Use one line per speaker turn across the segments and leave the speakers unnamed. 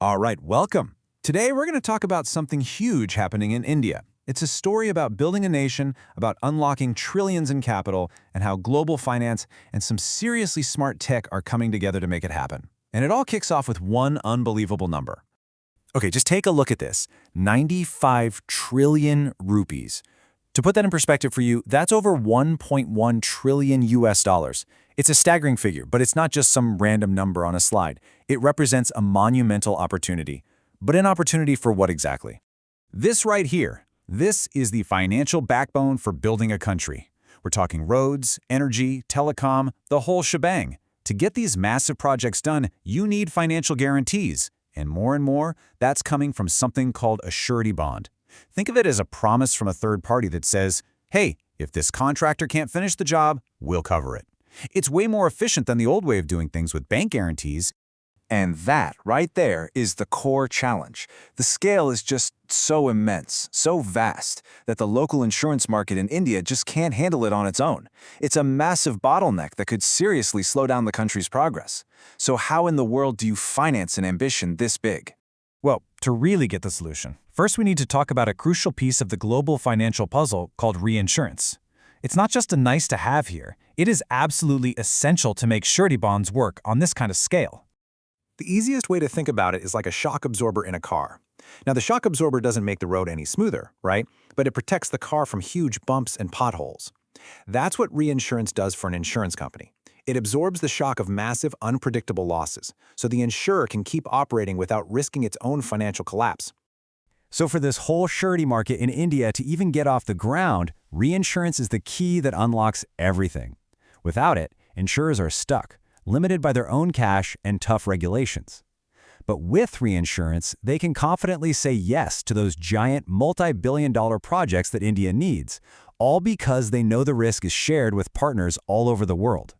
All right, welcome. Today we're going to talk about something huge happening in India. It's a story about building a nation, about unlocking trillions in capital, and how global finance and some seriously smart tech are coming together to make it happen. And it all kicks off with one unbelievable number. Okay, just take a look at this. 95 trillion rupees. To put that in perspective for you, that's over 1.1 trillion US dollars. It's a staggering figure, but it's not just some random number on a slide. It represents a monumental opportunity. But an opportunity for what exactly? This right here, this is the financial backbone for building a country. We're talking roads, energy, telecom, the whole shebang. To get these massive projects done, you need financial guarantees. And more, that's coming from something called a surety bond. Think of it as a promise from a third party that says, hey, if this contractor can't finish the job, we'll cover it. It's way more efficient than the old way of doing things with bank guarantees.
And that, right there, is the core challenge. The scale is just so immense, so vast, that the local insurance market in India just can't handle it on its own. It's a massive bottleneck that could seriously slow down the country's progress. So how in the world do you finance an ambition this big?
Well, to really get the solution, first we need to talk about a crucial piece of the global financial puzzle called reinsurance. It's not just a nice-to-have here. It is absolutely essential to make surety bonds work on this kind of scale.
The easiest way to think about it is like a shock absorber in a car. Now, the shock absorber doesn't make the road any smoother, right? But it protects the car from huge bumps and potholes. That's what reinsurance does for an insurance company. It absorbs the shock of massive, unpredictable losses, so the insurer can keep operating without risking its own financial collapse.
So for this whole surety market in India to even get off the ground, reinsurance is the key that unlocks everything. Without it, insurers are stuck, limited by their own cash and tough regulations. But with reinsurance, they can confidently say yes to those giant multi-billion-dollar projects that India needs, all because they know the risk is shared with partners all over the world.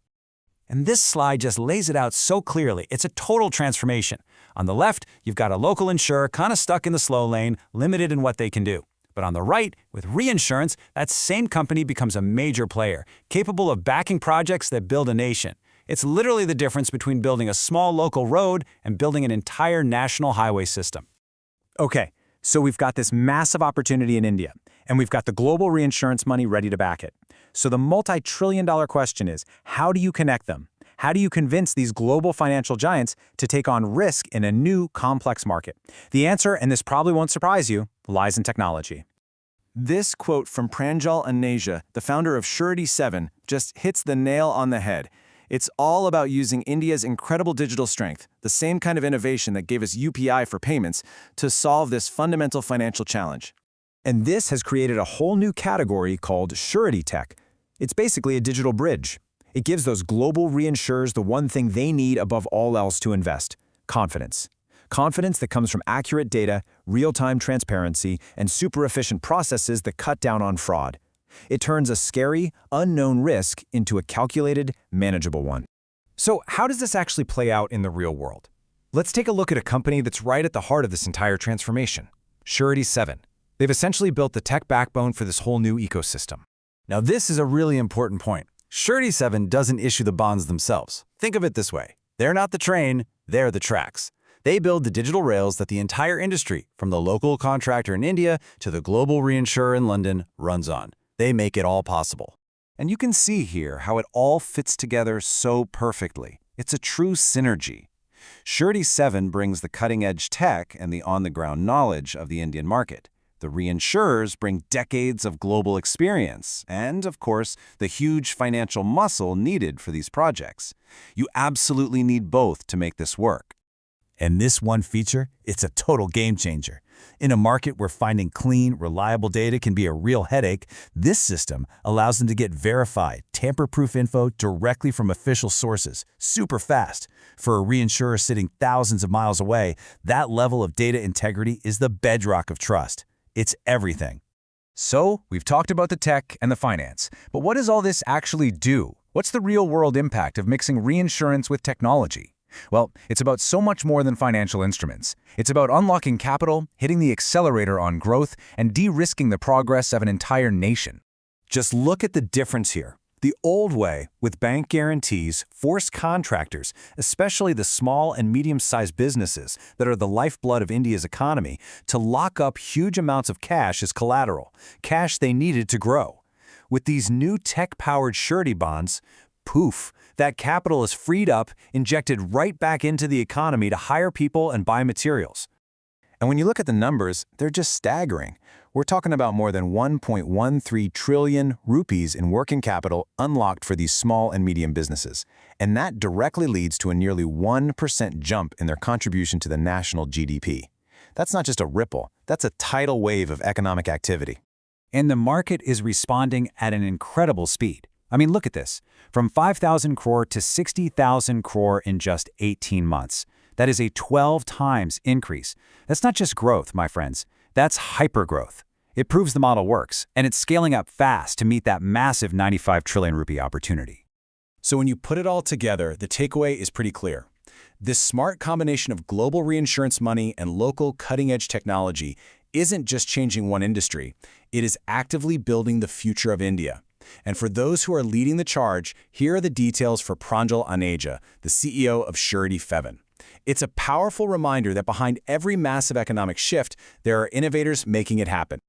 And this slide just lays it out so clearly. It's a total transformation. On the left, you've got a local insurer kind of stuck in the slow lane, limited in what they can do. But on the right, with reinsurance, that same company becomes a major player, capable of backing projects that build a nation. It's literally the difference between building a small local road and building an entire national highway system. Okay, so we've got this massive opportunity in India, and we've got the global reinsurance money ready to back it. So the multi-trillion-dollar question is, how do you connect them? How do you convince these global financial giants to take on risk in a new, complex market? The answer, and this probably won't surprise you, lies in technology.
This quote from Pranjal Aneja, the founder of Surety Seven, just hits the nail on the head. It's all about using India's incredible digital strength, the same kind of innovation that gave us UPI for payments, to solve this fundamental financial challenge.
And this has created a whole new category called Surety Tech. It's basically a digital bridge. It gives those global reinsurers the one thing they need above all else to invest: confidence. Confidence that comes from accurate data, real-time transparency, and super-efficient processes that cut down on fraud. It turns a scary, unknown risk into a calculated, manageable one. So how does this actually play out in the real world? Let's take a look at a company that's right at the heart of this entire transformation: Surety Seven. They've essentially built the tech backbone for this whole new ecosystem. Now, this is a really important point. Surety Seven doesn't issue the bonds themselves. Think of it this way. They're not the train, they're the tracks. They build the digital rails that the entire industry, from the local contractor in India to the global reinsurer in London, runs on. They make it all possible. And you can see here how it all fits together so perfectly. It's a true synergy. Surety Seven brings the cutting-edge tech and the on-the-ground knowledge of the Indian market. The reinsurers bring decades of global experience and, of course, the huge financial muscle needed for these projects. You absolutely need both to make this work. And this one feature, it's a total game changer. In a market where finding clean, reliable data can be a real headache, this system allows them to get verified, tamper-proof info directly from official sources, super fast. For a reinsurer sitting thousands of miles away, that level of data integrity is the bedrock of trust. It's everything. So, we've talked about the tech and the finance, but what does all this actually do? What's the real-world impact of mixing reinsurance with technology? Well, it's about so much more than financial instruments. It's about unlocking capital, hitting the accelerator on growth, and de-risking the progress of an entire nation. Just look at the difference here.
The old way, with bank guarantees, forced contractors, especially the small and medium-sized businesses that are the lifeblood of India's economy, to lock up huge amounts of cash as collateral, cash they needed to grow. With these new tech-powered surety bonds, poof, that capital is freed up, injected right back into the economy to hire people and buy materials. And when you look at the numbers, they're just staggering. We're talking about more than 1.13 trillion rupees in working capital unlocked for these small and medium businesses. And that directly leads to a nearly 1% jump in their contribution to the national GDP. That's not just a ripple, that's a tidal wave of economic activity.
And the market is responding at an incredible speed. I mean, look at this. From 5,000 crore to 60,000 crore in just 18 months. That is a 12 times increase. That's not just growth, my friends. That's hypergrowth. It proves the model works, and it's scaling up fast to meet that massive 95 trillion rupee opportunity.
So when you put it all together, the takeaway is pretty clear. This smart combination of global reinsurance money and local cutting-edge technology isn't just changing one industry. It is actively building the future of India. And for those who are leading the charge, here are the details for Pranjal Aneja, the CEO of Surety Seven. It's a powerful reminder that behind every massive economic shift, there are innovators making it happen.